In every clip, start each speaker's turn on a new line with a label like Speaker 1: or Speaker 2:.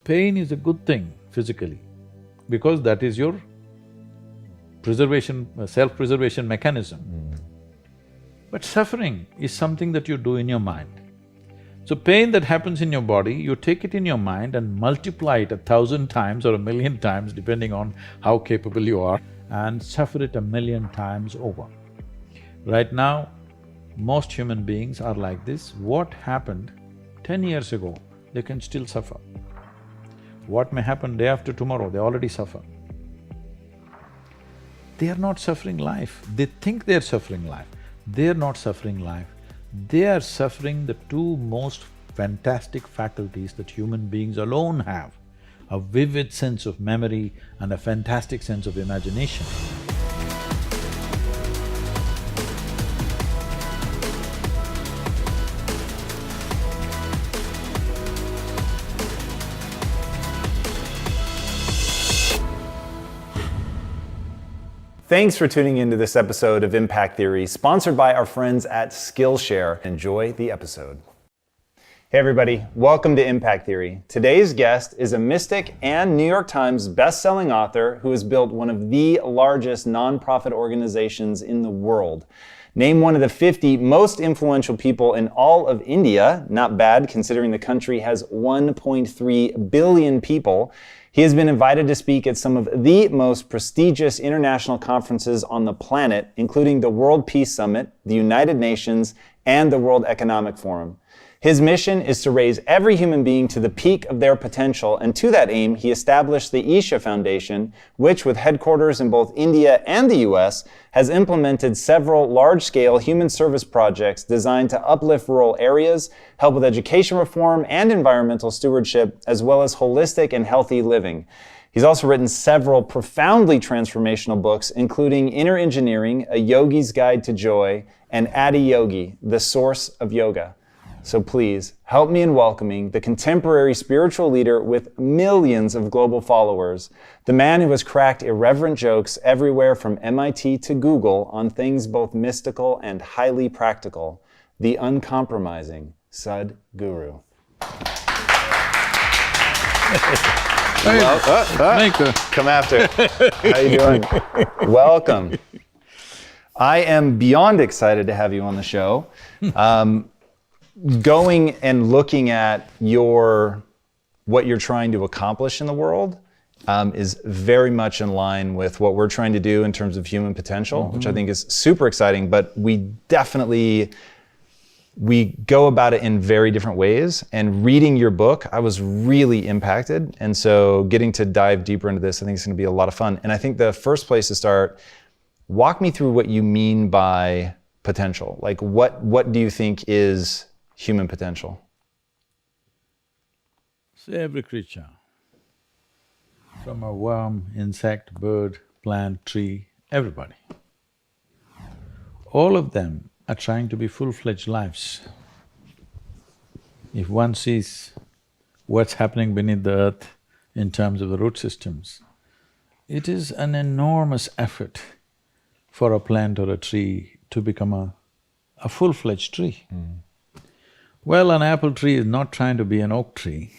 Speaker 1: Pain is a good thing physically, because that is your preservation, self-preservation mechanism. But suffering is something that you do in your mind. So pain that happens in your body, you take it in your mind and multiply it 1,000 times or 1,000,000 times, depending on how capable you are, and suffer it 1,000,000 times over. Right now, most human beings are like this. What happened 10 years ago, they can still suffer. What may happen day after tomorrow, they already suffer. They are not suffering life, they think they're suffering life. They're not suffering life, they are suffering the two most fantastic faculties that human beings alone have, a vivid sense of memory and a fantastic sense of imagination.
Speaker 2: Thanks for tuning into this episode of Impact Theory, sponsored by our friends at Skillshare. Enjoy the episode. Hey everybody, welcome to Impact Theory. Today's guest is a mystic and New York Times best-selling author who has built one of the largest nonprofit organizations in the world. Named one of the 50 most influential people in all of India, not bad considering the country has 1.3 billion people. He has been invited to speak at some of the most prestigious international conferences on the planet, including the World Peace Summit, the United Nations, and the World Economic Forum. His mission is to raise every human being to the peak of their potential, and to that aim, he established the Isha Foundation, which, with headquarters in both India and the US, has implemented several large-scale human service projects designed to uplift rural areas, help with education reform and environmental stewardship, as well as holistic and healthy living. He's also written several profoundly transformational books, including Inner Engineering, A Yogi's Guide to Joy, and Adi Yogi, The Source of Yoga. So please, help me in welcoming the contemporary spiritual leader with millions of global followers, the man who has cracked irreverent jokes everywhere from MIT to Google on things both mystical and highly practical, the uncompromising Sadhguru. Come after. How you doing? Welcome. I am beyond excited to have you on the show. Going and looking at what you're trying to accomplish in the world is very much in line with what we're trying to do in terms of human potential, which I think is super exciting, but we go about it in very different ways. And reading your book, I was really impacted. And so getting to dive deeper into this, I think it's gonna be a lot of fun. And I think the first place to start, walk me through what you mean by potential. Like what do you think is human potential?
Speaker 1: So every creature, from a worm, insect, bird, plant, tree, everybody, all of them are trying to be full-fledged lives. If one sees what's happening beneath the earth in terms of the root systems, it is an enormous effort for a plant or a tree to become a full-fledged tree. Well, an apple tree is not trying to be an oak tree,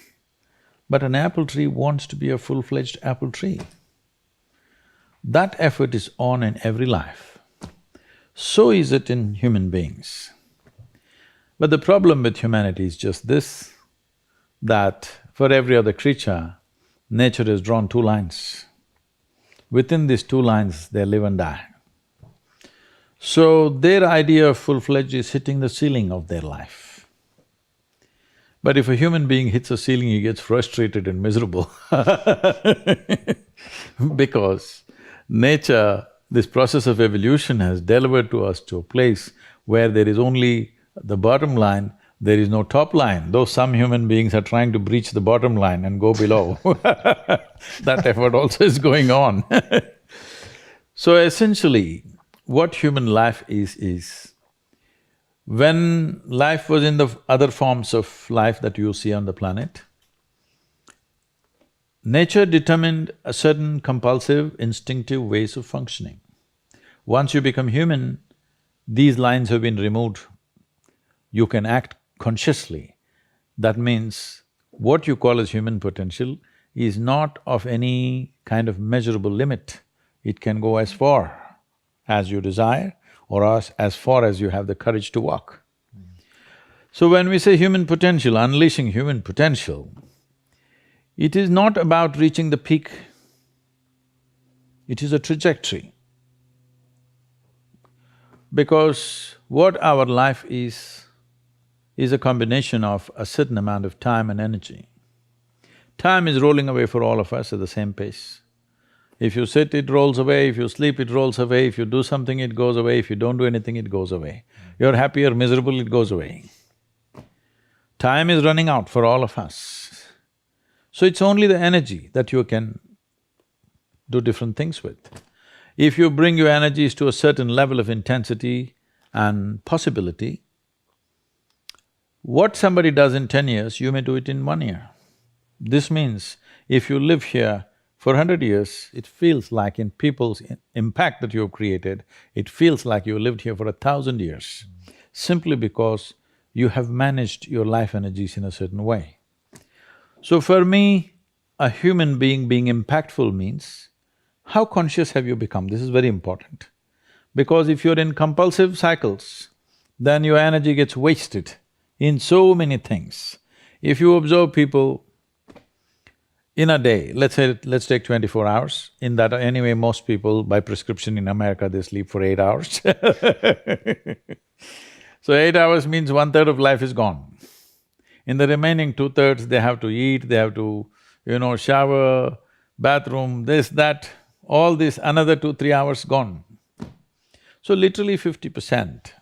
Speaker 1: but an apple tree wants to be a full-fledged apple tree. That effort is on in every life. So is it in human beings. But the problem with humanity is just this, that for every other creature, nature has drawn two lines. Within these two lines, they live and die. So their idea of full-fledged is hitting the ceiling of their life. But if a human being hits a ceiling, he gets frustrated and miserable because nature, this process of evolution has delivered to us to a place where there is only the bottom line, there is no top line, though some human beings are trying to breach the bottom line and go below. That effort also is going on. So essentially, what human life is when life was in the other forms of life that you see on the planet, nature determined a certain compulsive, instinctive ways of functioning. Once you become human, these lines have been removed. You can act consciously. That means What you call as human potential is not of any kind of measurable limit. It can go as far as you desire or as far as you have the courage to walk. So when we say human potential, unleashing human potential, it is not about reaching the peak, it is a trajectory. Because what our life is a combination of a certain amount of time and energy. Time is rolling away for all of us at the same pace. If you sit, it rolls away, if you sleep, it rolls away, if you do something, it goes away, if you don't do anything, it goes away. You're happy or miserable, it goes away. Time is running out for all of us. So it's only the energy that you can do different things with. If you bring your energies to a certain level of intensity and possibility, what somebody does in 10 years, you may do it in 1 year. This means if you live here for 100 years, it feels like in people's impact that you have created, it feels like you lived here for 1,000 years, simply because you have managed your life energies in a certain way. So for me, a human being impactful means, how conscious have you become? This is very important. Because if you're in compulsive cycles, then your energy gets wasted in so many things. If you observe people in a day, let's take 24 hours, in that anyway most people by prescription in America they sleep for 8 hours So 8 hours means 1/3 of life is gone. In the remaining 2/3 they have to eat, they have to, shower, bathroom, this, that, all this, another 2-3 hours gone. So literally 50%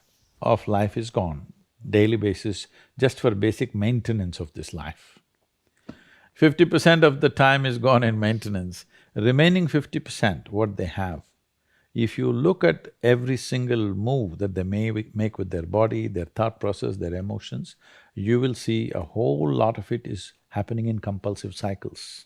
Speaker 1: of life is gone, daily basis, just for basic maintenance of this life. 50% of the time is gone in maintenance, remaining 50%, what they have. If you look at every single move that they may make with their body, their thought process, their emotions, you will see a whole lot of it is happening in compulsive cycles.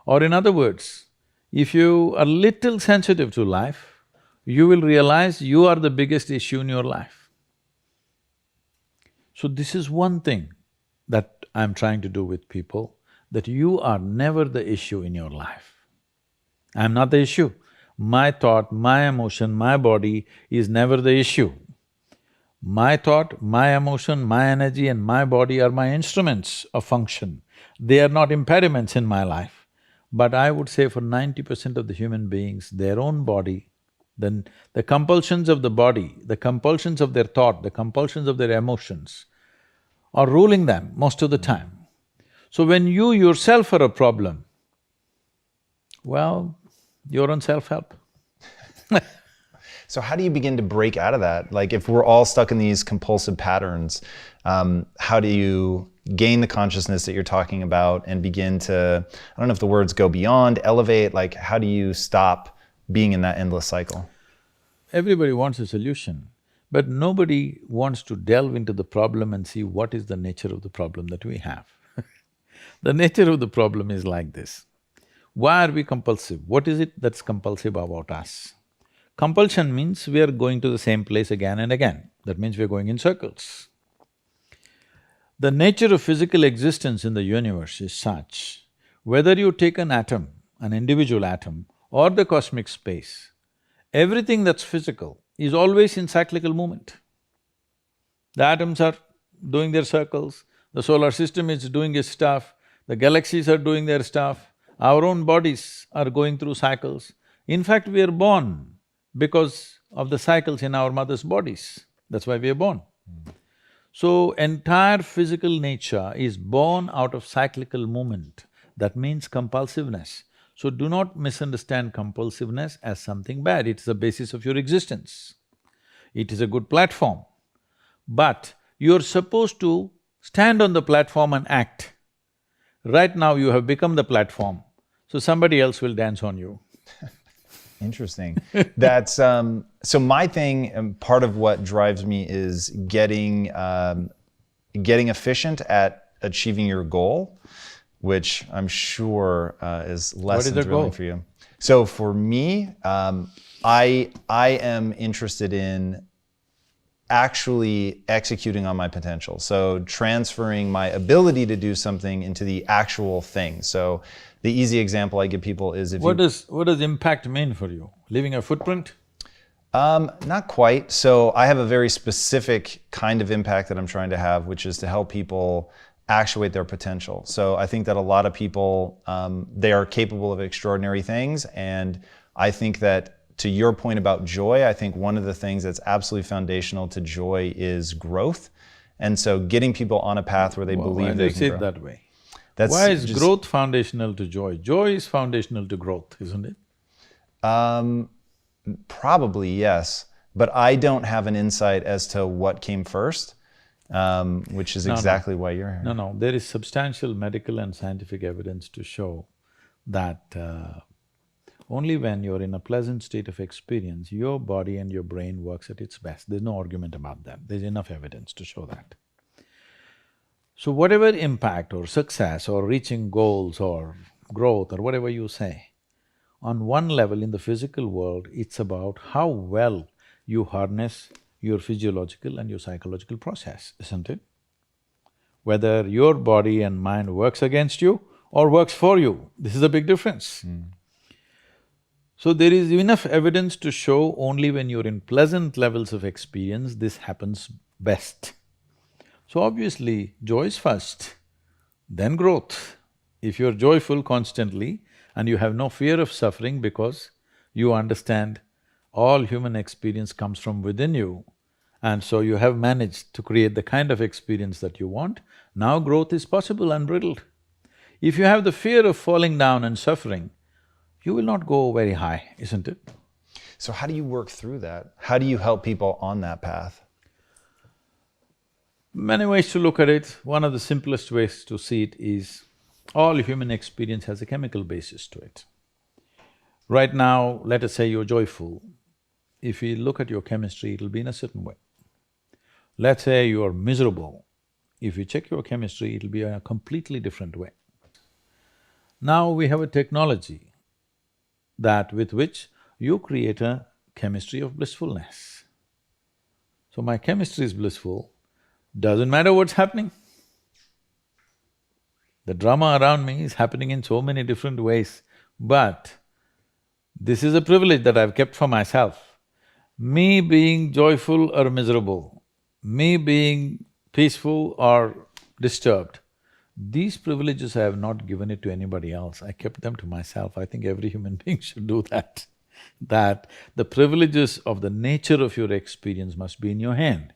Speaker 1: Or in other words, if you are little sensitive to life, you will realize you are the biggest issue in your life. So this is one thing that I'm trying to do with people, that you are never the issue in your life. I'm not the issue. My thought, my emotion, my body is never the issue. My thought, my emotion, my energy and my body are my instruments of function. They are not impediments in my life. But I would say for 90% of the human beings, their own body, then the compulsions of the body, the compulsions of their thought, the compulsions of their emotions are ruling them most of the time. So when you yourself are a problem, well, you're on self-help.
Speaker 2: So how do you begin to break out of that? Like if we're all stuck in these compulsive patterns, how do you gain the consciousness that you're talking about and begin to, I don't know if the words go beyond, elevate, like how do you stop being in that endless cycle?
Speaker 1: Everybody wants a solution, but nobody wants to delve into the problem and see what is the nature of the problem that we have. The nature of the problem is like this. Why are we compulsive? What is it that's compulsive about us? Compulsion means we are going to the same place again and again. That means we are going in circles. The nature of physical existence in the universe is such, whether you take an atom, an individual atom, or the cosmic space, everything that's physical is always in cyclical movement. The atoms are doing their circles, the solar system is doing its stuff, the galaxies are doing their stuff, our own bodies are going through cycles. In fact, we are born because of the cycles in our mother's bodies, that's why we are born. So, entire physical nature is born out of cyclical movement, that means compulsiveness. So do not misunderstand compulsiveness as something bad, it's the basis of your existence. It is a good platform, but you're supposed to stand on the platform and act. Right now you have become the platform, so somebody else will dance on you.
Speaker 2: Interesting. That's so my thing, and part of what drives me is getting efficient at achieving your goal, which I'm sure is less than thrilling for you. So for me, I am interested in actually executing on my potential. So transferring my ability to do something into the actual thing. So the easy example I give people is if
Speaker 1: what does impact mean for you? Leaving a footprint?
Speaker 2: Not quite. So I have a very specific kind of impact that I'm trying to have, which is to help people actuate their potential. So I think that a lot of people, they are capable of extraordinary things. And I think that, to your point about joy, I think one of the things that's absolutely foundational to joy is growth. And so getting people on a path where they believe they can
Speaker 1: say
Speaker 2: grow.
Speaker 1: it that way?
Speaker 2: That's
Speaker 1: Why is
Speaker 2: just,
Speaker 1: growth foundational to joy? Joy is foundational to growth, isn't it?
Speaker 2: Probably, yes. But I don't have an insight as to what came first, which is exactly why you're here.
Speaker 1: No, there is substantial medical and scientific evidence to show that only when you're in a pleasant state of experience, your body and your brain works at its best. There's no argument about that. There's enough evidence to show that. So whatever impact or success or reaching goals or growth or whatever you say, on one level in the physical world, it's about how well you harness your physiological and your psychological process, isn't it? Whether your body and mind works against you or works for you, this is a big difference. So there is enough evidence to show only when you're in pleasant levels of experience, this happens best. So obviously, joy is first, then growth. If you're joyful constantly and you have no fear of suffering because you understand all human experience comes from within you, and so you have managed to create the kind of experience that you want, now growth is possible unbridled. If you have the fear of falling down and suffering, you will not go very high, isn't it?
Speaker 2: So how do you work through that? How do you help people on that path?
Speaker 1: Many ways to look at it. One of the simplest ways to see it is all human experience has a chemical basis to it. Right now, let us say you're joyful. If you look at your chemistry, it'll be in a certain way. Let's say you're miserable. If you check your chemistry, it'll be a completely different way. Now we have a technology that with which you create a chemistry of blissfulness. So my chemistry is blissful, doesn't matter what's happening. The drama around me is happening in so many different ways, but this is a privilege that I've kept for myself. Me being joyful or miserable, me being peaceful or disturbed, these privileges I have not given it to anybody else, I kept them to myself. I think every human being should do that. That the privileges of the nature of your experience must be in your hand.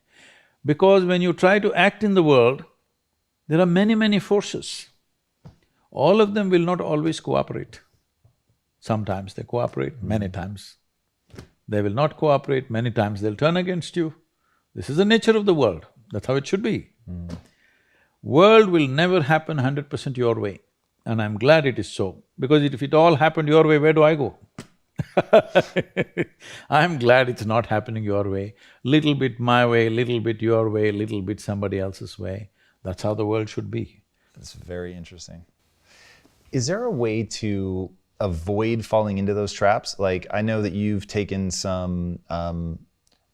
Speaker 1: Because when you try to act in the world, there are many forces. All of them will not always cooperate. Sometimes they cooperate, many times they will not cooperate, many times they'll turn against you. This is the nature of the world, that's how it should be. World will never happen 100% your way, and I'm glad it is so, because if it all happened your way, where do I go? I'm glad it's not happening your way. Little bit my way, little bit your way, little bit somebody else's way. That's how the world should be.
Speaker 2: That's very interesting. Is there a way to avoid falling into those traps? Like, I know that you've taken some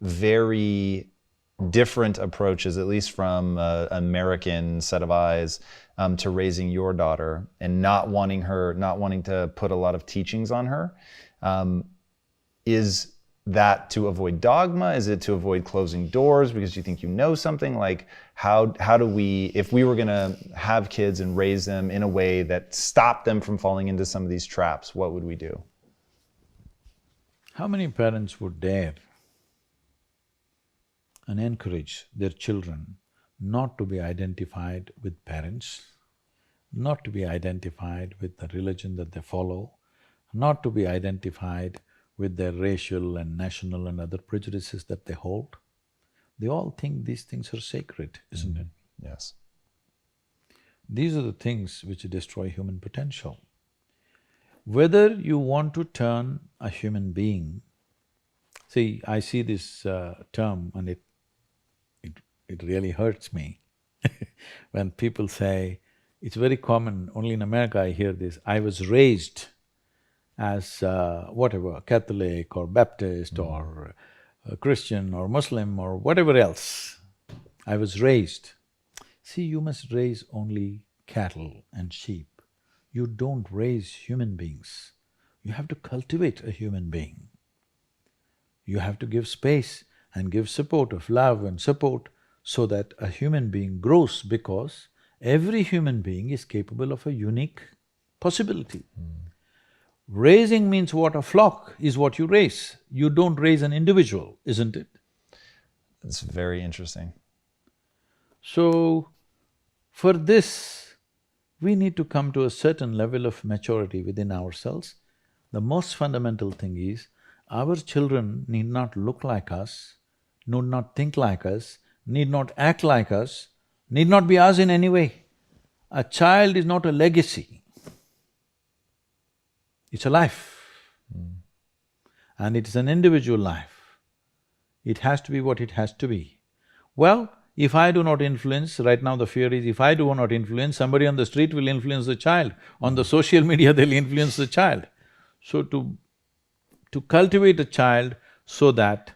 Speaker 2: very different approaches, at least from an American set of eyes, to raising your daughter and not wanting to put a lot of teachings on her. Is that to avoid dogma? Is it to avoid closing doors because you think you know something? Like, how do we, if we were gonna have kids and raise them in a way that stopped them from falling into some of these traps, what would we do?
Speaker 1: How many parents would dare and encourage their children not to be identified with parents, not to be identified with the religion that they follow, not to be identified with their racial and national and other prejudices that they hold? They all think these things are sacred, isn't it?
Speaker 2: Yes.
Speaker 1: These are the things which destroy human potential. Whether you want to turn a human being… See, I see this term and it really hurts me when people say, it's very common, only in America I hear this, I was raised as whatever, Catholic or Baptist or a Christian or Muslim or whatever else I was raised. See, you must raise only cattle and sheep. You don't raise human beings. You have to cultivate a human being. You have to give space and give support of love and support so that a human being grows, because every human being is capable of a unique possibility. Raising means what? A flock is what you raise. You don't raise an individual, isn't it?
Speaker 2: It's very interesting.
Speaker 1: So, for this, we need to come to a certain level of maturity within ourselves. The most fundamental thing is, our children need not look like us, need not think like us, need not act like us, need not be us in any way. A child is not a legacy, it's a life. And it is an individual life. It has to be what it has to be. Well, if I do not influence, right now the fear is if I do not influence, somebody on the street will influence the child, on the social media they'll influence the child. So to cultivate a child so that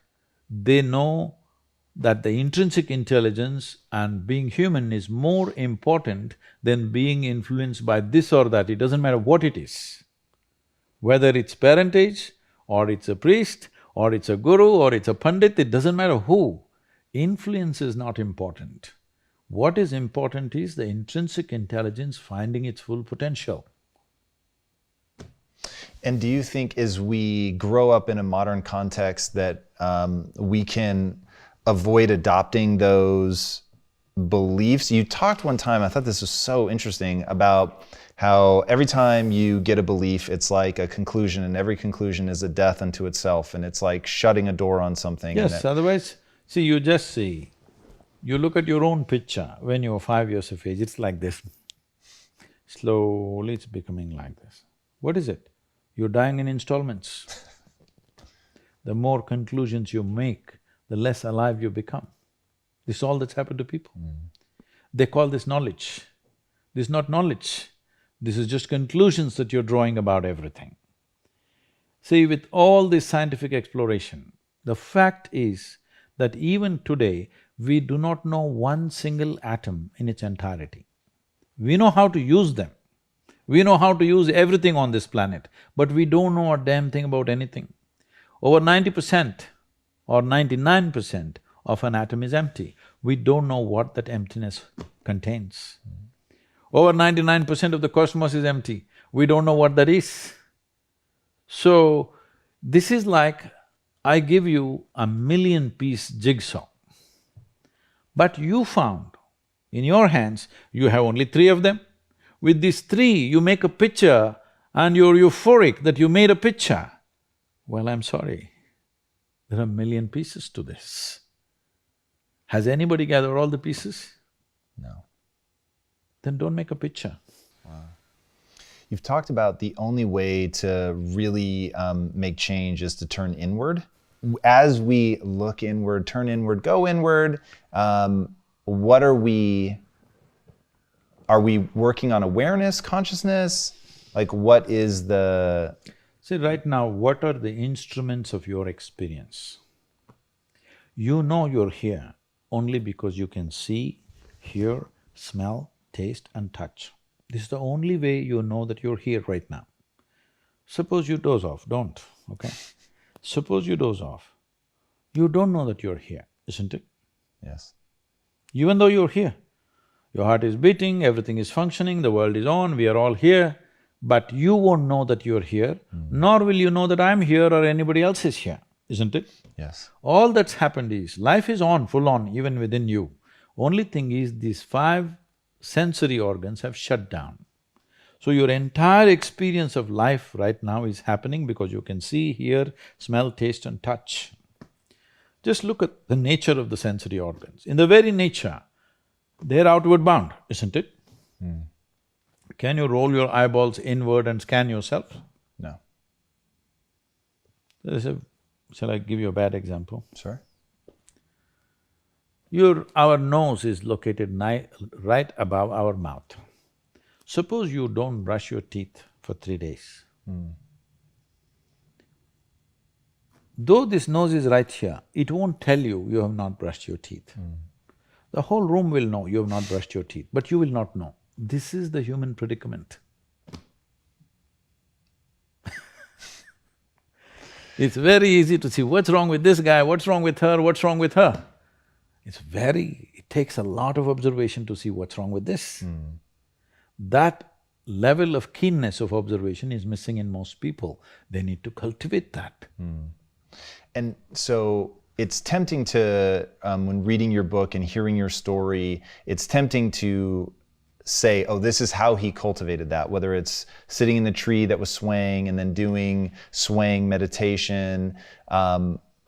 Speaker 1: they know that the intrinsic intelligence and being human is more important than being influenced by this or that, it doesn't matter what it is. Whether it's parentage, or it's a priest, or it's a guru, or it's a pandit, it doesn't matter who. Influence is not important. What is important is the intrinsic intelligence finding its full potential.
Speaker 2: And do you think as we grow up in a modern context that we can avoid adopting those beliefs? You talked one time, I thought this was so interesting, about how every time you get a belief, it's like a conclusion, and every conclusion is a death unto itself, and it's like shutting a door on something.
Speaker 1: Yes, otherwise, see, you just see, you look at your own picture when you're 5 years of age, it's like this. Slowly it's becoming like this. What is it? You're dying in installments. The more conclusions you make, the less alive you become. This is all that's happened to people. They call this knowledge. This is not knowledge. This is just conclusions that you're drawing about everything. See, with all this scientific exploration, the fact is that even today, we do not know one single atom in its entirety. We know how to use them. We know how to use everything on this planet, but we don't know a damn thing about anything. Over 90% or 99% of an atom is empty. We don't know what that emptiness contains. Over 99% of the cosmos is empty. We don't know what that is. So, this is like I give you a 1,000,000-piece jigsaw, but you found in your hands, you have only 3 of them. With these 3, you make a picture and you're euphoric that you made a picture. Well, I'm sorry, there are 1,000,000 pieces to this. Has anybody gathered all the pieces?
Speaker 2: No.
Speaker 1: Then don't make a picture.
Speaker 2: Wow. You've talked about the only way to really make change is to turn inward. As we look inward, turn inward, go inward, what are we working on awareness, consciousness? Like, what is the…
Speaker 1: See, right now, what are the instruments of your experience? You know you're here only because you can see, hear, smell, taste and touch. This is the only way you know that you're here right now. Suppose you doze off, don't, okay? Suppose you doze off, you don't know that you're here, isn't it?
Speaker 2: Yes.
Speaker 1: Even though you're here, your heart is beating, everything is functioning, the world is on, we are all here, but you won't know that you're here, nor will you know that I'm here or anybody else is here, isn't it?
Speaker 2: Yes.
Speaker 1: All that's happened is, life is on, full on, even within you. Only thing is, these 5 sensory organs have shut down. So your entire experience of life right now is happening because you can see, hear, smell, taste and touch. Just look at the nature of the sensory organs. In the very nature, they're outward bound, isn't it? Can you roll your eyeballs inward and scan yourself?
Speaker 2: No.
Speaker 1: Shall I give you a bad example?
Speaker 2: Sure.
Speaker 1: Our nose is located right above our mouth. Suppose you don't brush your teeth for 3 days. Though this nose is right here, it won't tell you you have not brushed your teeth. The whole room will know you have not brushed your teeth, but you will not know. This is the human predicament. It's very easy to see what's wrong with this guy, what's wrong with her, what's wrong with her. It takes a lot of observation to see what's wrong with this. That level of keenness of observation is missing in most people. They need to cultivate that.
Speaker 2: And so it's tempting to, when reading your book and hearing your story, it's tempting to say, oh, this is how he cultivated that, whether it's sitting in the tree that was swaying and then doing swaying meditation.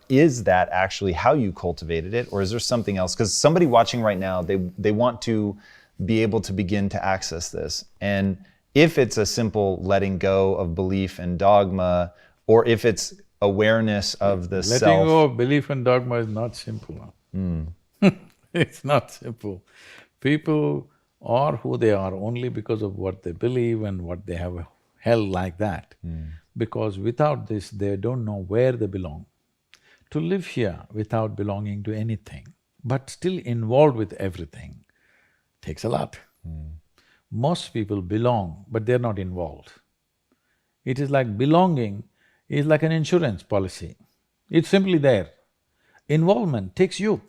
Speaker 2: Is that actually how you cultivated it, or is there something else? Because somebody watching right now, they want to be able to begin to access this. And if it's a simple letting go of belief and dogma, or if it's awareness of the self.
Speaker 1: Letting go of belief and dogma is not simple. It's not simple. People are who they are only because of what they believe and what they have held like that. Because without this, they don't know where they belong. To live here without belonging to anything, but still involved with everything, takes a lot. Most people belong, but they're not involved. It is like belonging is like an insurance policy. It's simply there. Involvement takes you.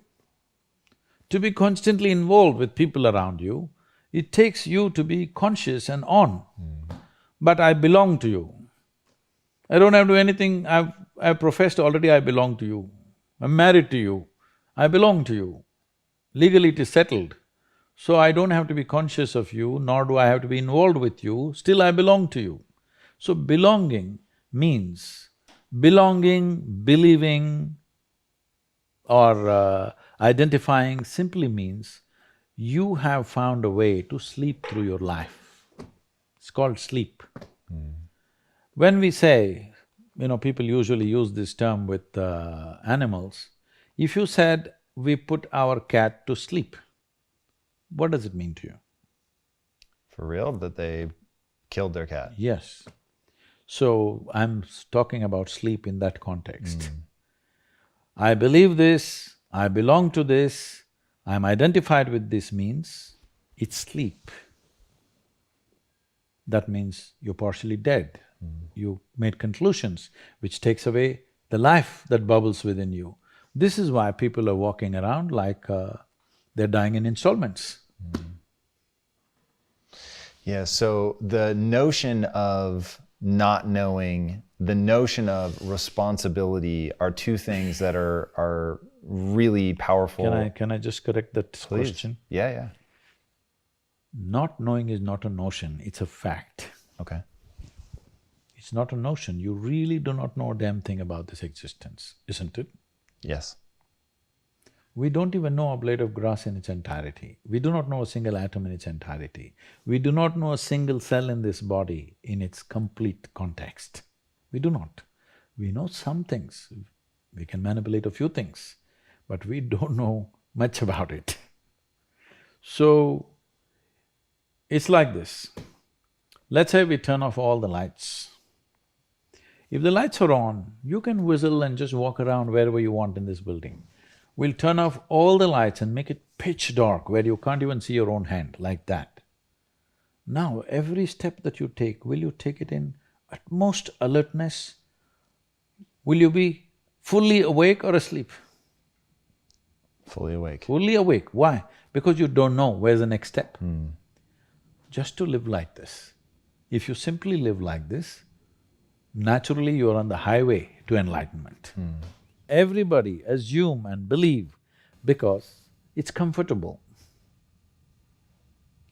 Speaker 1: To be constantly involved with people around you, it takes you to be conscious and on. But I belong to you. I don't have to do anything, I've professed already I belong to you. I'm married to you, I belong to you. Legally it is settled. So I don't have to be conscious of you, nor do I have to be involved with you, still I belong to you. So belonging means, believing or identifying simply means you have found a way to sleep through your life. It's called sleep. When we say, people usually use this term with animals, if you said, we put our cat to sleep, what does it mean to you?
Speaker 2: For real? That they killed their cat?
Speaker 1: Yes. So, I'm talking about sleep in that context. I believe this, I belong to this, I'm identified with this means it's sleep. That means you're partially dead. You made conclusions, which takes away the life that bubbles within you. This is why people are walking around like they're dying in installments.
Speaker 2: Yeah, so the notion of not knowing, the notion of responsibility are two things that are really powerful.
Speaker 1: Can I just correct that
Speaker 2: Please.
Speaker 1: question?
Speaker 2: Yeah.
Speaker 1: Not knowing is not a notion, it's a fact.
Speaker 2: Okay.
Speaker 1: It's not a notion, you really do not know a damn thing about this existence, isn't it?
Speaker 2: Yes.
Speaker 1: We don't even know a blade of grass in its entirety. We do not know a single atom in its entirety. We do not know a single cell in this body in its complete context. We do not. We know some things, we can manipulate a few things, but we don't know much about it. So, it's like this. Let's say we turn off all the lights. If the lights are on, you can whistle and just walk around wherever you want in this building. We'll turn off all the lights and make it pitch dark where you can't even see your own hand, like that. Now, every step that you take, will you take it in utmost alertness? Will you be fully awake or asleep?
Speaker 2: Fully awake.
Speaker 1: Fully awake. Why? Because you don't know where's the next step. Just to live like this. If you simply live like this, naturally you are on the highway to enlightenment. Everybody assume and believe because it's comfortable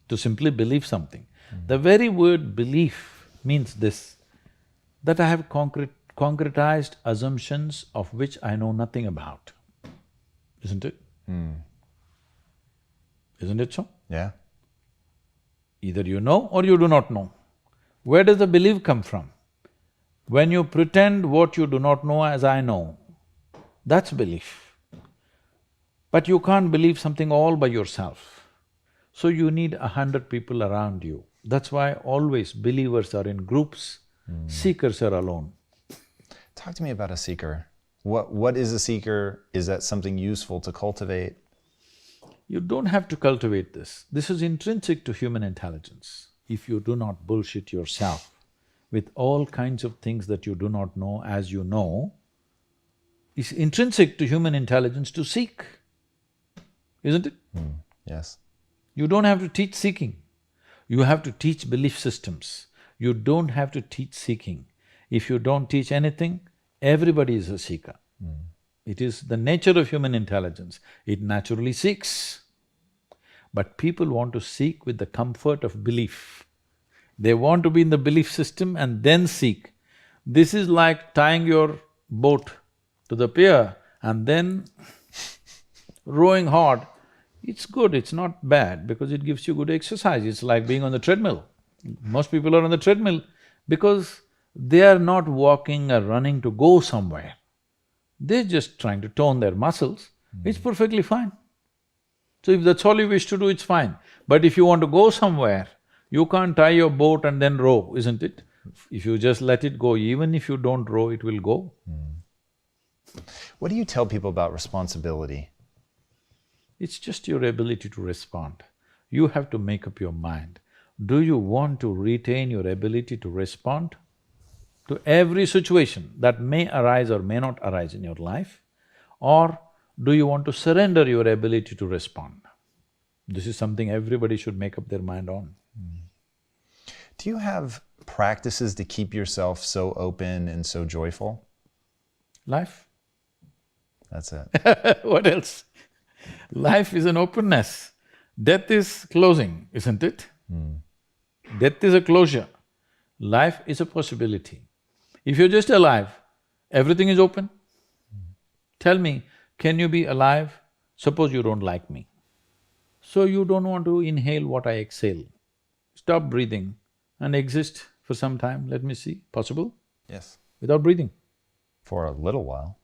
Speaker 1: to simply believe something. The very word belief means this, that I have concretized assumptions of which I know nothing about, isn't it? Isn't it so?
Speaker 2: Yeah.
Speaker 1: Either you know or you do not know. Where does the belief come from? When you pretend what you do not know as I know, that's belief. But you can't believe something all by yourself. So you need 100 people around you. That's why always believers are in groups, seekers are alone.
Speaker 2: Talk to me about a seeker. What is a seeker? Is that something useful to cultivate?
Speaker 1: You don't have to cultivate this. This is intrinsic to human intelligence. If you do not bullshit yourself with all kinds of things that you do not know as you know, it's intrinsic to human intelligence to seek, isn't it?
Speaker 2: Yes.
Speaker 1: You don't have to teach seeking. You have to teach belief systems. You don't have to teach seeking. If you don't teach anything, everybody is a seeker. It is the nature of human intelligence, it naturally seeks. But people want to seek with the comfort of belief. They want to be in the belief system and then seek. This is like tying your boat to the pier and then rowing hard. It's good, it's not bad because it gives you good exercise. It's like being on the treadmill. Most people are on the treadmill because they are not walking or running to go somewhere. They're just trying to tone their muscles, it's perfectly fine. So if that's all you wish to do, it's fine. But if you want to go somewhere, you can't tie your boat and then row, isn't it? If you just let it go, even if you don't row, it will go.
Speaker 2: What do you tell people about responsibility?
Speaker 1: It's just your ability to respond. You have to make up your mind. Do you want to retain your ability to respond to every situation that may arise or may not arise in your life? Or do you want to surrender your ability to respond? This is something everybody should make up their mind on.
Speaker 2: Do you have practices to keep yourself so open and so joyful?
Speaker 1: Life?
Speaker 2: That's it.
Speaker 1: What else? Life is an openness. Death is closing, isn't it? Death is a closure. Life is a possibility. If you're just alive, everything is open. Tell me, can you be alive? Suppose you don't like me. So you don't want to inhale what I exhale. Stop breathing and exist for some time, let me see. Possible?
Speaker 2: Yes.
Speaker 1: Without breathing.
Speaker 2: For a little while.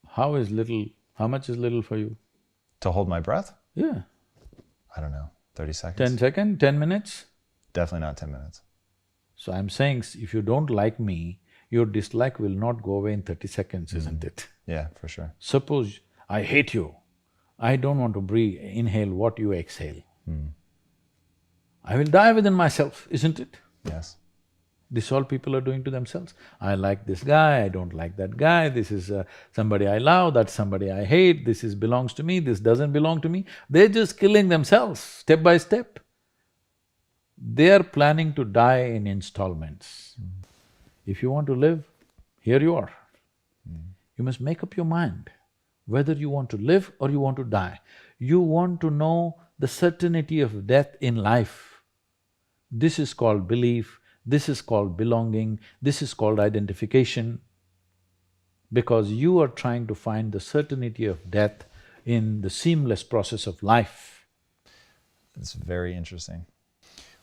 Speaker 1: How is little… how much is little for you?
Speaker 2: To hold my breath?
Speaker 1: Yeah.
Speaker 2: I don't know, 30 seconds?
Speaker 1: 10 seconds, 10 minutes?
Speaker 2: Definitely not 10 minutes.
Speaker 1: So I'm saying, if you don't like me, your dislike will not go away in 30 seconds, isn't it?
Speaker 2: Yeah, for sure.
Speaker 1: Suppose I hate you, I don't want to inhale what you exhale. I will die within myself, isn't it?
Speaker 2: Yes.
Speaker 1: This all people are doing to themselves. I like this guy, I don't like that guy, this is somebody I love, that's somebody I hate, this is belongs to me, this doesn't belong to me. They're just killing themselves, step by step. They are planning to die in installments. If you want to live, here you are. You must make up your mind whether you want to live or you want to die. You want to know the certainty of death in life. This is called belief, this is called belonging, this is called identification, because you are trying to find the certainty of death in the seamless process of life.
Speaker 2: It's very interesting.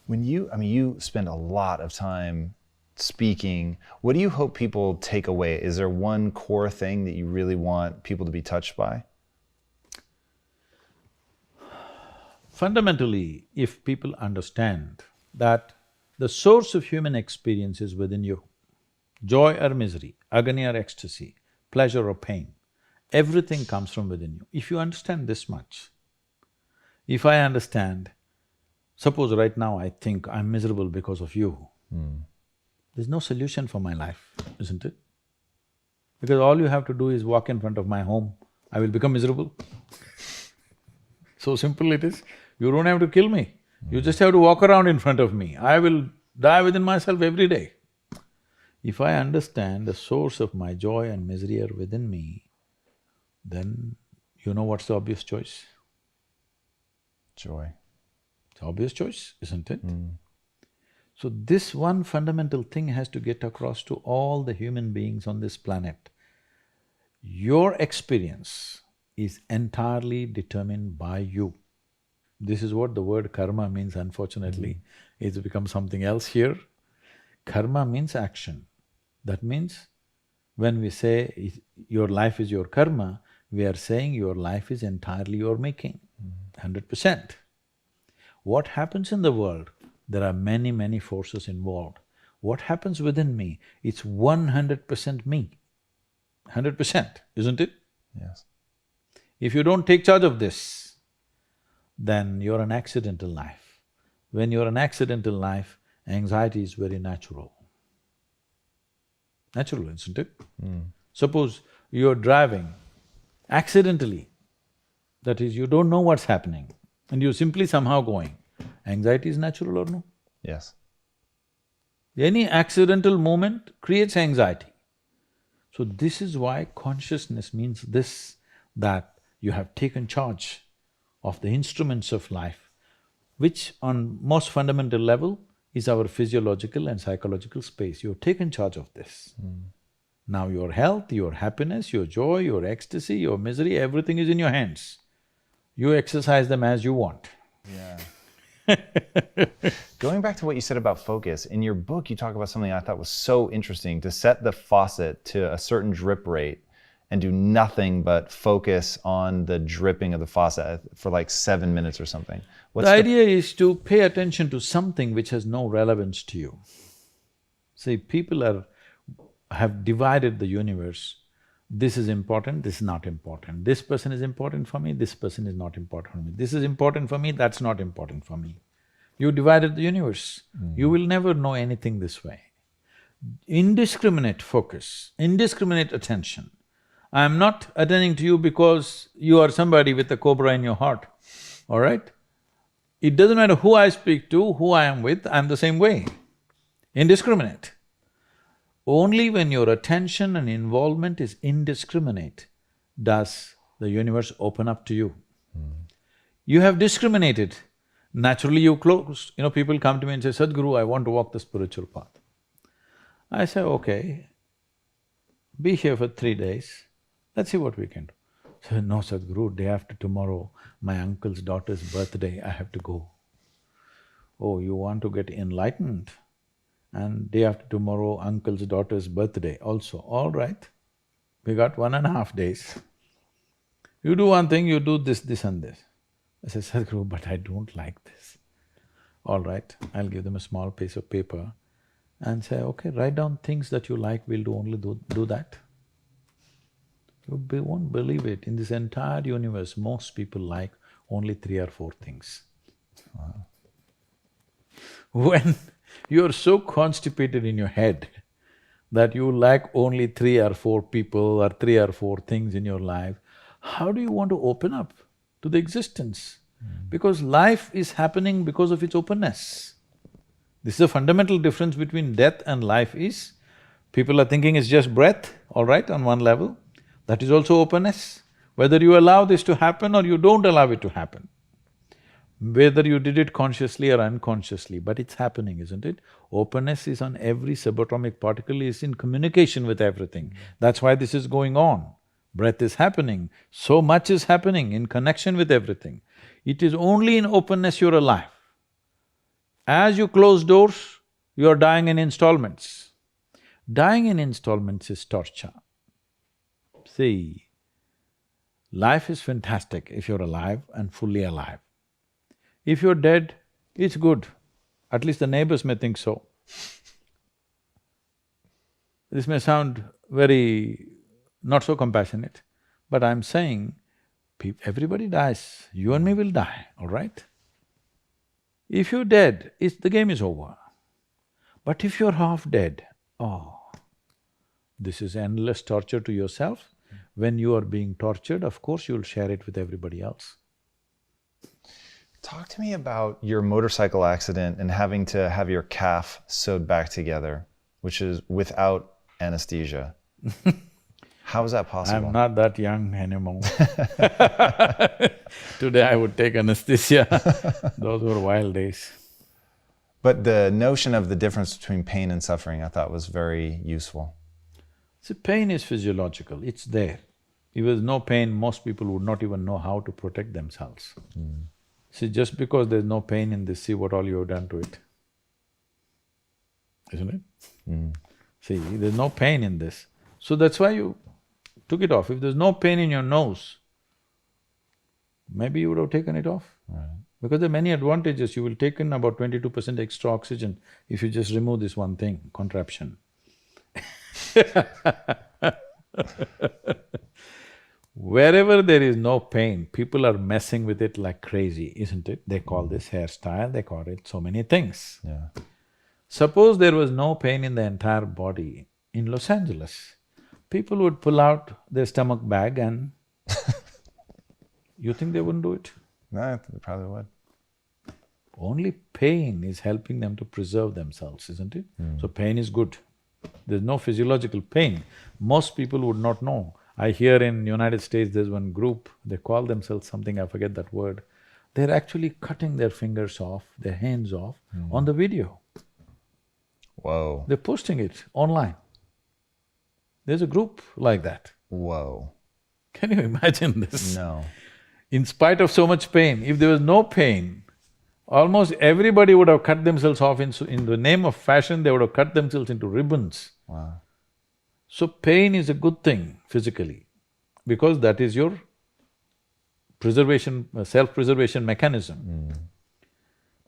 Speaker 2: When you spend a lot of time speaking, what do you hope people take away? Is there one core thing that you really want people to be touched by?
Speaker 1: Fundamentally, if people understand that the source of human experience is within you, joy or misery, agony or ecstasy, pleasure or pain, everything comes from within you. If you understand this much, if I understand, suppose right now I think I'm miserable because of you, there's no solution for my life, isn't it? Because all you have to do is walk in front of my home, I will become miserable. So simple it is. You don't have to kill me, you just have to walk around in front of me. I will die within myself every day. If I understand the source of my joy and misery are within me, then you know what's the obvious choice?
Speaker 2: Joy.
Speaker 1: It's the obvious choice, isn't it? So this one fundamental thing has to get across to all the human beings on this planet. Your experience is entirely determined by you. This is what the word karma means, unfortunately. It's become something else here. Karma means action. That means when we say your life is your karma, we are saying your life is entirely your making, 100%. What happens in the world? There are many, many forces involved. What happens within me? It's 100% me. 100%, isn't it?
Speaker 2: Yes.
Speaker 1: If you don't take charge of this, then you're an accidental life. When you're an accidental life, anxiety is very natural. Natural, isn't it? Suppose you're driving accidentally, that is, you don't know what's happening and you're simply somehow going, anxiety is natural or no?
Speaker 2: Yes.
Speaker 1: Any accidental movement creates anxiety. So this is why consciousness means this, that you have taken charge of the instruments of life, which on most fundamental level is our physiological and psychological space. You've taken charge of this. Now your health, your happiness, your joy, your ecstasy, your misery, everything is in your hands. You exercise them as you want.
Speaker 2: Yeah. Going back to what you said about focus, in your book you talk about something I thought was so interesting, to set the faucet to a certain drip rate and do nothing but focus on the dripping of the faucet for like 7 minutes or something.
Speaker 1: The idea is to pay attention to something which has no relevance to you. See, people have divided the universe. This is important, this is not important. This person is important for me, this person is not important for me. This is important for me, that's not important for me. You divided the universe. You will never know anything this way. Indiscriminate focus, indiscriminate attention. I'm not attending to you because you are somebody with a cobra in your heart, all right? It doesn't matter who I speak to, who I am with, I'm the same way. Indiscriminate. Only when your attention and involvement is indiscriminate does the universe open up to you. You have discriminated, naturally you closed. People come to me and say, Sadhguru, I want to walk the spiritual path. I say, okay, be here for 3 days, let's see what we can do. So, no Sadhguru, day after tomorrow, my uncle's daughter's birthday, I have to go. Oh, you want to get enlightened? And day after tomorrow, uncle's daughter's birthday also, all right. We got 1.5 days. You do one thing, you do this, this and this. I say, Sadhguru, but I don't like this. All right, I'll give them a small piece of paper and say, okay, write down things that you like, we'll do that. You won't believe it, in this entire universe, most people like only 3 or 4 things.
Speaker 2: Wow.
Speaker 1: When you're so constipated in your head that you like only 3 or 4 people or 3 or 4 things in your life, how do you want to open up to the existence? Because life is happening because of its openness. This is a fundamental difference between death and life is, people are thinking it's just breath, all right, on one level. That is also openness. Whether you allow this to happen or you don't allow it to happen, whether you did it consciously or unconsciously, but it's happening, isn't it? Openness is on every subatomic particle, is in communication with everything. That's why this is going on. Breath is happening, so much is happening in connection with everything. It is only in openness you're alive. As you close doors, you're dying in installments. Dying in installments is torture. See, life is fantastic if you're alive and fully alive. If you're dead, it's good, at least the neighbors may think so. This may sound very not so compassionate, but I'm saying, everybody dies, you and me will die, all right? If you're dead, the game is over. But if you're half dead, oh, this is endless torture to yourself. When you are being tortured, of course you'll share it with everybody else.
Speaker 2: Talk to me about your motorcycle accident and having to have your calf sewed back together, which is without anesthesia. How is that possible?
Speaker 1: I'm not that young anymore. Today I would take anesthesia. Those were wild days.
Speaker 2: But the notion of the difference between pain and suffering I thought was very useful.
Speaker 1: See, pain is physiological, it's there. If there's no pain, most people would not even know how to protect themselves. See, just because there's no pain in this, see what all you have done to it, isn't it? See, there's no pain in this, so that's why you took it off. If there's no pain in your nose, maybe you would have taken it off.
Speaker 2: Right.
Speaker 1: Because there are many advantages. You will take in about 22% extra oxygen if you just remove this one thing, contraption. Wherever there is no pain, people are messing with it like crazy, isn't it? They call this hairstyle, they call it so many things.
Speaker 2: Yeah.
Speaker 1: Suppose there was no pain in the entire body in Los Angeles, people would pull out their stomach bag and you think they wouldn't do it?
Speaker 2: No, I think they probably would.
Speaker 1: Only pain is helping them to preserve themselves, isn't it? So pain is good. There's no physiological pain. Most people would not know. I hear in United States there's one group, they call themselves something, I forget that word. They're actually cutting their fingers off, their hands off on the video.
Speaker 2: Whoa.
Speaker 1: They're posting it online. There's a group like that.
Speaker 2: Whoa.
Speaker 1: Can you imagine this?
Speaker 2: No.
Speaker 1: In spite of so much pain, if there was no pain, almost everybody would have cut themselves off in the name of fashion, they would have cut themselves into ribbons.
Speaker 2: Wow.
Speaker 1: So pain is a good thing physically, because that is your preservation, self-preservation mechanism.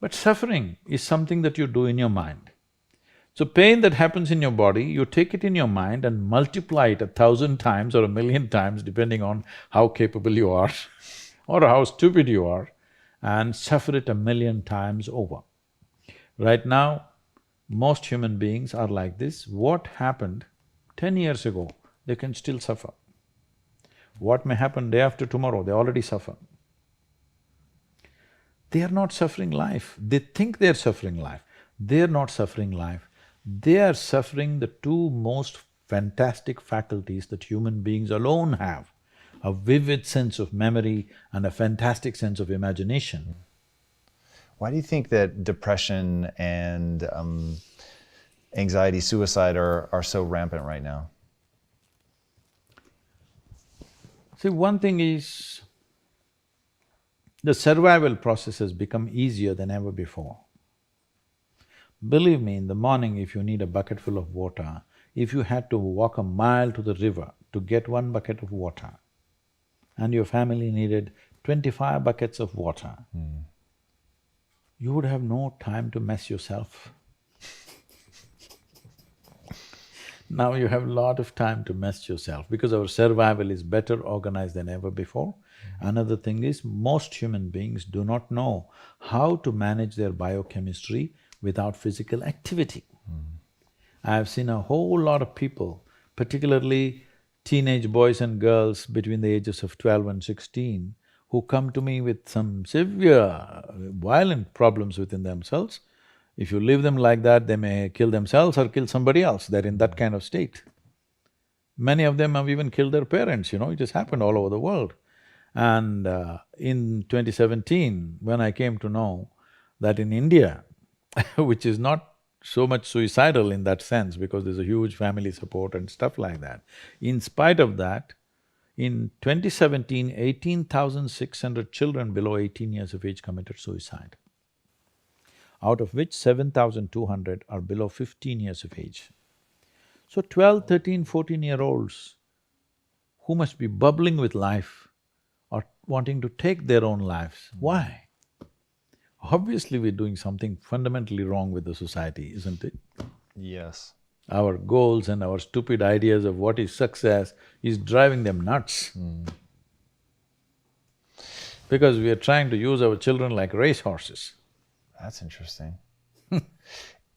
Speaker 1: But suffering is something that you do in your mind. So pain that happens in your body, you take it in your mind and multiply it 1,000 times or 1,000,000 times, depending on how capable you are or how stupid you are, and suffer it 1,000,000 times over. Right now, most human beings are like this. What happened 10 years ago, they can still suffer. What may happen day after tomorrow, they already suffer. They are not suffering life, they think they're suffering life. They're not suffering life, they are suffering the two most fantastic faculties that human beings alone have, a vivid sense of memory and a fantastic sense of imagination.
Speaker 2: Why do you think that depression and anxiety, suicide are so rampant right now?
Speaker 1: See, one thing is, the survival process has become easier than ever before. Believe me, in the morning if you need a bucket full of water, if you had to walk a mile to the river to get one bucket of water, and your family needed 25 buckets of water, you would have no time to mess yourself. Now you have a lot of time to mess yourself because our survival is better organized than ever before. Another thing is, most human beings do not know how to manage their biochemistry without physical activity. I have seen a whole lot of people, particularly teenage boys and girls between the ages of 12 and 16, who come to me with some severe, violent problems within themselves. If you leave them like that, they may kill themselves or kill somebody else, they're in that kind of state. Many of them have even killed their parents, it has happened all over the world. And in 2017, when I came to know that in India, which is not so much suicidal in that sense because there's a huge family support and stuff like that, in spite of that, in 2017, 18,600 children below 18 years of age committed suicide, out of which 7,200 are below 15 years of age. So 12, 13, 14-year-olds who must be bubbling with life are wanting to take their own lives. Why? Obviously we're doing something fundamentally wrong with the society, isn't it?
Speaker 2: Yes.
Speaker 1: Our goals and our stupid ideas of what is success is driving them nuts. Because we are trying to use our children like racehorses.
Speaker 2: That's interesting.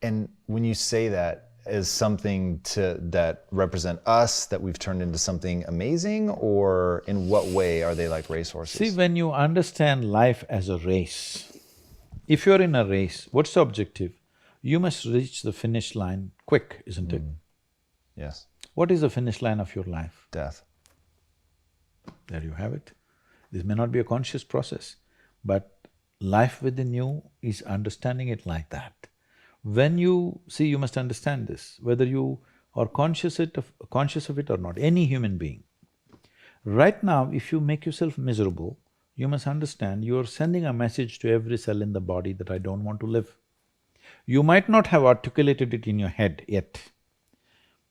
Speaker 2: And when you say that as something that represent us, that we've turned into something amazing, or in what way are they like racehorses?
Speaker 1: See, when you understand life as a race, if you're in a race, what's the objective? You must reach the finish line quick, isn't it?
Speaker 2: Yes.
Speaker 1: What is the finish line of your life?
Speaker 2: Death.
Speaker 1: There you have it. This may not be a conscious process, but life within you is understanding it like that. When you… see, you must understand this, whether you are conscious of it or not, any human being. Right now, if you make yourself miserable, you must understand you are sending a message to every cell in the body that I don't want to live. You might not have articulated it in your head yet,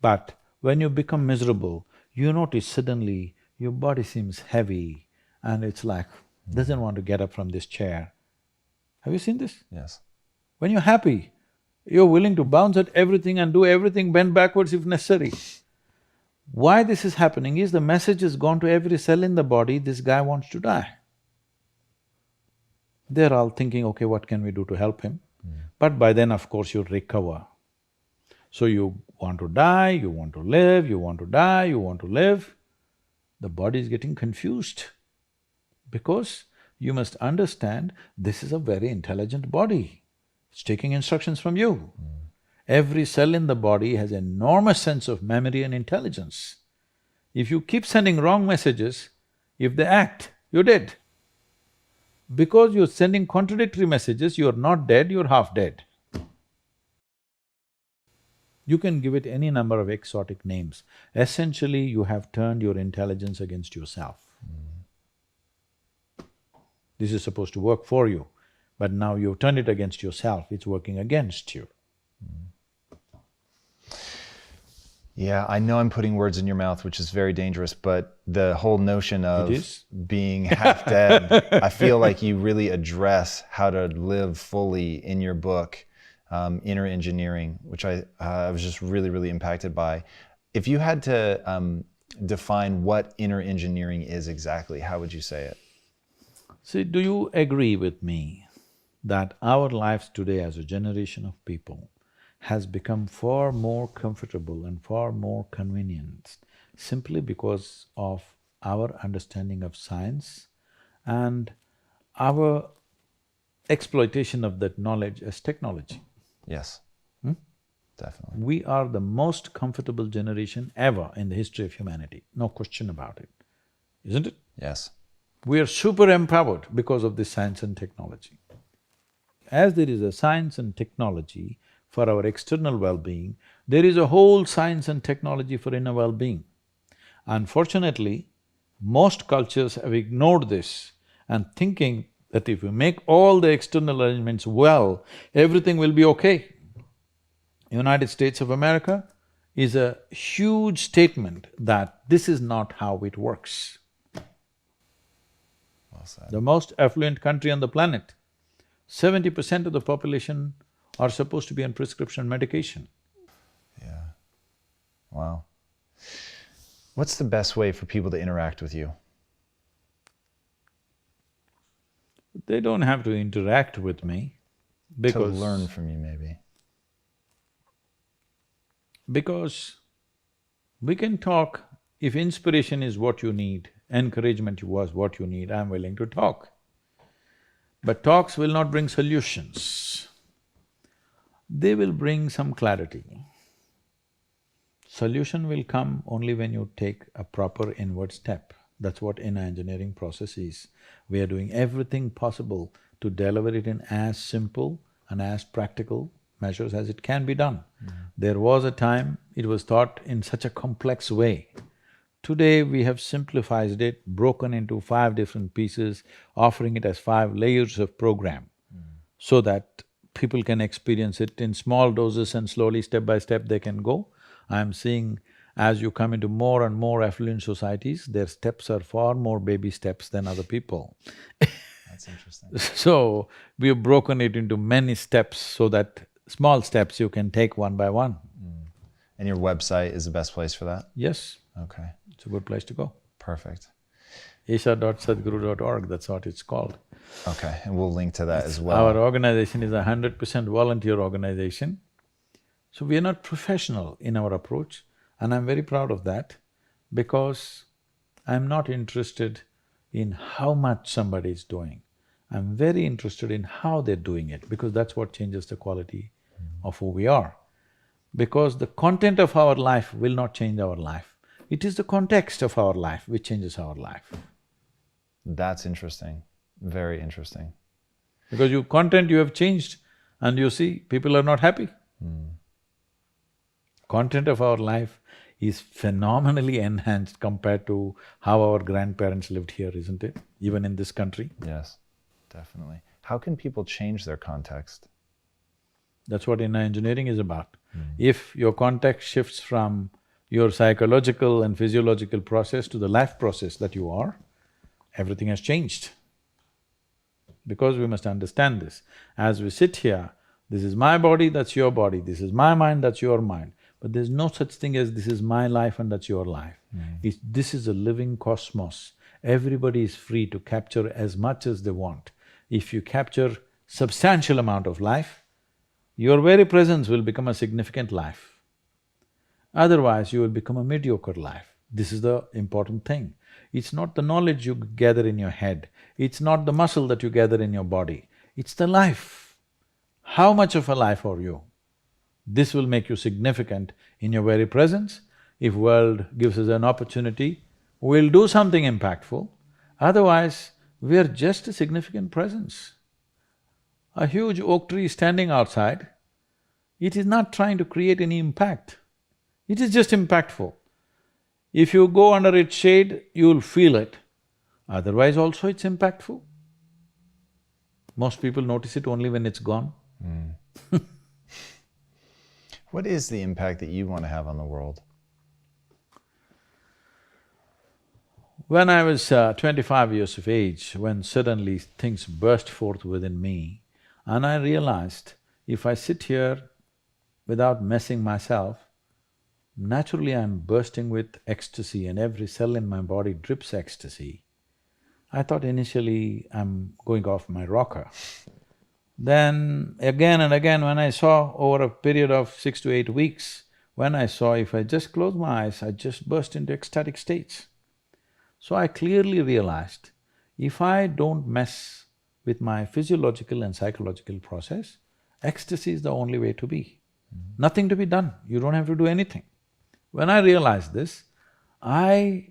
Speaker 1: but when you become miserable, you notice suddenly your body seems heavy and it's like, doesn't want to get up from this chair. Have you seen this?
Speaker 2: Yes.
Speaker 1: When you're happy, you're willing to bounce at everything and do everything, bend backwards if necessary. Why this is happening is the message has gone to every cell in the body, this guy wants to die. They're all thinking, okay, what can we do to help him? But by then, of course, you recover. So you want to die, you want to live, you want to die, you want to live. The body is getting confused because you must understand this is a very intelligent body. It's taking instructions from you. Every cell in the body has enormous sense of memory and intelligence. If you keep sending wrong messages, if they act, you're dead. Because you're sending contradictory messages, you're not dead, you're half dead. You can give it any number of exotic names. Essentially, you have turned your intelligence against yourself. This is supposed to work for you, but now you've turned it against yourself, it's working against you.
Speaker 2: Yeah, I know I'm putting words in your mouth, which is very dangerous, but the whole notion of being half dead, I feel like you really address how to live fully in your book, Inner Engineering, which I was just really, really impacted by. If you had to define what inner engineering is exactly, how would you say it?
Speaker 1: See, do you agree with me that our lives today as a generation of people has become far more comfortable and far more convenient simply because of our understanding of science and our exploitation of that knowledge as technology?
Speaker 2: Yes, definitely.
Speaker 1: We are the most comfortable generation ever in the history of humanity, no question about it, isn't it?
Speaker 2: Yes.
Speaker 1: We are super empowered because of this science and technology. As there is a science and technology for our external well-being, there is a whole science and technology for inner well-being. Unfortunately, most cultures have ignored this and thinking that if we make all the external arrangements well, everything will be okay. United States of America is a huge statement that this is not how it works.
Speaker 2: Well said.
Speaker 1: The most affluent country on the planet, 70% of the population are supposed to be on prescription medication.
Speaker 2: Yeah. Wow. What's the best way for people to interact with you?
Speaker 1: They don't have to interact with me because…
Speaker 2: To learn from you, maybe.
Speaker 1: Because we can talk, if inspiration is what you need, encouragement was what you need, I'm willing to talk. But talks will not bring solutions. They will bring some clarity. Solution will come only when you take a proper inward step. That's what inner engineering process is. We are doing everything possible to deliver it in as simple and as practical measures as it can be done. There was a time it was taught in such a complex way. Today we have simplified it, broken into 5 different pieces, offering it as 5 layers of program so that people can experience it in small doses and slowly, step by step, they can go. I'm seeing as you come into more and more affluent societies, their steps are far more baby steps than other people.
Speaker 2: That's interesting.
Speaker 1: So, we have broken it into many steps so that small steps you can take one by one.
Speaker 2: And your website is the best place for that?
Speaker 1: Yes.
Speaker 2: Okay.
Speaker 1: It's a good place to go.
Speaker 2: Perfect.
Speaker 1: Isha.sadhguru.org, that's what it's called.
Speaker 2: Okay, and we'll link to that as well.
Speaker 1: Our organization is 100% volunteer organization. So we are not professional in our approach, and I'm very proud of that because I'm not interested in how much somebody is doing. I'm very interested in how they're doing it because that's what changes the quality of who we are. Because the content of our life will not change our life. It is the context of our life which changes our life.
Speaker 2: That's interesting, very interesting.
Speaker 1: Because your content you have changed and you see people are not happy. Content of our life is phenomenally enhanced compared to how our grandparents lived here, isn't it? Even in this country.
Speaker 2: Yes, definitely. How can people change their context?
Speaker 1: That's what inner engineering is about. If your context shifts from your psychological and physiological process to the life process that you are, everything has changed. Because we must understand this. As we sit here, this is my body, that's your body, this is my mind, that's your mind. But there's no such thing as this is my life and that's your life. This is a living cosmos. Everybody is free to capture as much as they want. If you capture substantial amount of life, your very presence will become a significant life. Otherwise, you will become a mediocre life. This is the important thing. It's not the knowledge you gather in your head, it's not the muscle that you gather in your body, it's the life. How much of a life are you? This will make you significant in your very presence. If world gives us an opportunity, we'll do something impactful. Otherwise, we are just a significant presence. A huge oak tree standing outside, it is not trying to create any impact. It is just impactful. If you go under its shade, you'll feel it. Otherwise also it's impactful. Most people notice it only when it's gone.
Speaker 2: What is the impact that you want to have on the world?
Speaker 1: When I was 25 years of age, when suddenly things burst forth within me, and I realized if I sit here without messing myself, naturally I'm bursting with ecstasy and every cell in my body drips ecstasy. I thought initially I'm going off my rocker. Then again and again when I saw over a period of 6 to 8 weeks, when I saw if I just close my eyes, I just burst into ecstatic states. So I clearly realized, if I don't mess with my physiological and psychological process, ecstasy is the only way to be. Nothing to be done, you don't have to do anything. When I realized this, I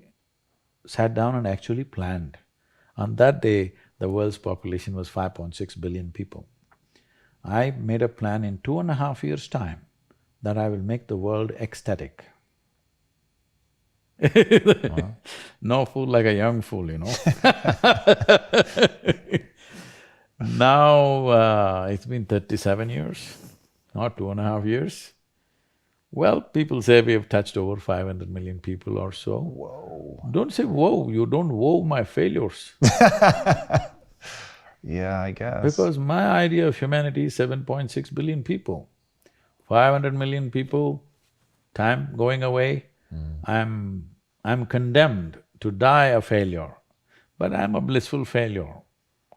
Speaker 1: sat down and actually planned. On that day, the world's population was 5.6 billion people. I made a plan in 2.5 years' time that I will make the world ecstatic.
Speaker 2: Wow.
Speaker 1: No fool like a young fool, you know. Now, it's been 37 years, not 2.5 years. Well, people say we have touched over 500 million people or so.
Speaker 2: Whoa.
Speaker 1: Don't say whoa, you don't woe my failures.
Speaker 2: Yeah, I guess.
Speaker 1: Because my idea of humanity is 7.6 billion people. 500 million people, time going away, I'm condemned to die a failure, but I'm a blissful failure,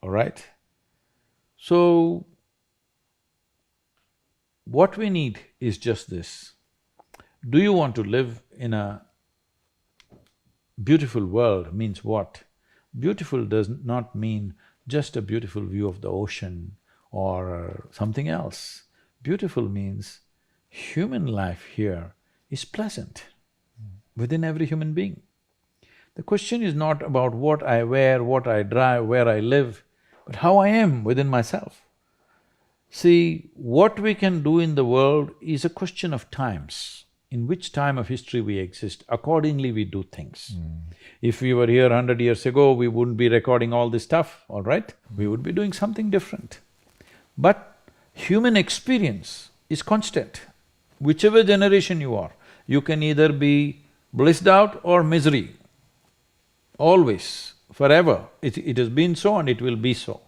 Speaker 1: all right? So, what we need is just this. Do you want to live in a beautiful world means what? Beautiful does not mean just a beautiful view of the ocean or something else. Beautiful means human life here is pleasant within every human being. The question is not about what I wear, what I drive, where I live, but how I am within myself. See, what we can do in the world is a question of times. In which time of history we exist, accordingly we do things. If we were here 100 years ago, we wouldn't be recording all this stuff, all right? We would be doing something different. But human experience is constant. Whichever generation you are, you can either be blissed out or misery. Always, forever. It has been so and it will be so.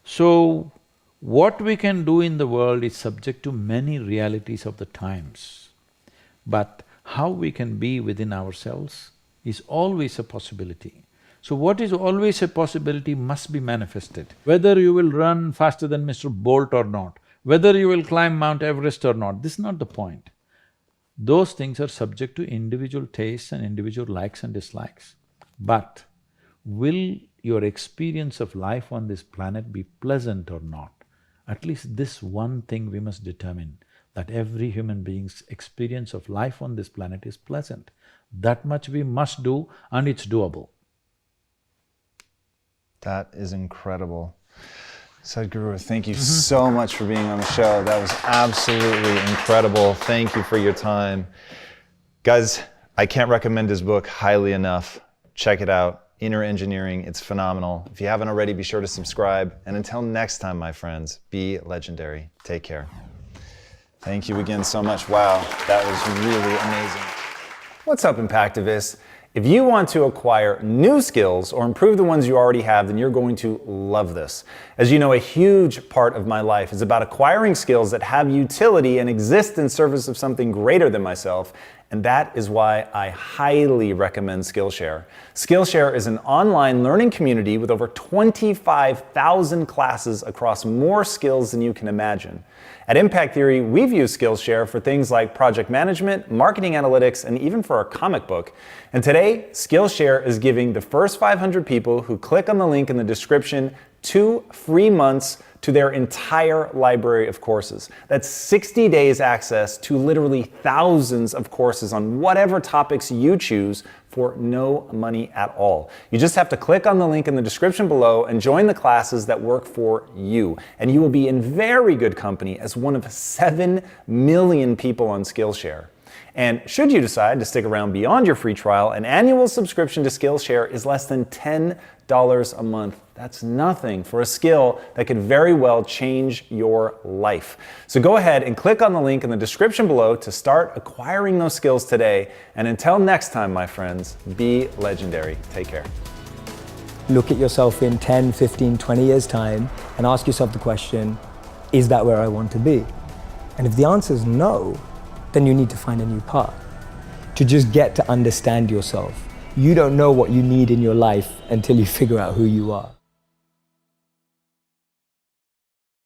Speaker 1: So, what we can do in the world is subject to many realities of the times. But how we can be within ourselves is always a possibility. So what is always a possibility must be manifested. Whether you will run faster than Mr. Bolt or not, whether you will climb Mount Everest or not, this is not the point. Those things are subject to individual tastes and individual likes and dislikes. But will your experience of life on this planet be pleasant or not? At least this one thing we must determine, that every human being's experience of life on this planet is pleasant. That much we must do and it's doable.
Speaker 2: That is incredible. Sadhguru, thank you so much for being on the show. That was absolutely incredible. Thank you for your time. Guys, I can't recommend his book highly enough. Check it out, Inner Engineering, it's phenomenal. If you haven't already, be sure to subscribe. And until next time, my friends, be legendary. Take care. Thank you again so much. Wow, that was really amazing. What's up, Impactivists? If you want to acquire new skills or improve the ones you already have, then you're going to love this. As you know, a huge part of my life is about acquiring skills that have utility and exist in service of something greater than myself. And that is why I highly recommend Skillshare. Skillshare is an online learning community with over 25,000 classes across more skills than you can imagine. At Impact Theory, we've used Skillshare for things like project management, marketing analytics, and even for our comic book. And today, Skillshare is giving the first 500 people who click on the link in the description 2 free months to their entire library of courses. That's 60 days access to literally thousands of courses on whatever topics you choose for no money at all. You just have to click on the link in the description below and join the classes that work for you. And you will be in very good company as one of 7 million people on Skillshare. And should you decide to stick around beyond your free trial, an annual subscription to Skillshare is less than $10 a month. That's nothing for a skill that could very well change your life. So go ahead and click on the link in the description below to start acquiring those skills today. And until next time, my friends, be legendary. Take care.
Speaker 3: Look at yourself in 10, 15, 20 years' time and ask yourself the question, is that where I want to be? And if the answer is no, then you need to find a new path. To just get to understand yourself. You don't know what you need in your life until you figure out who you are.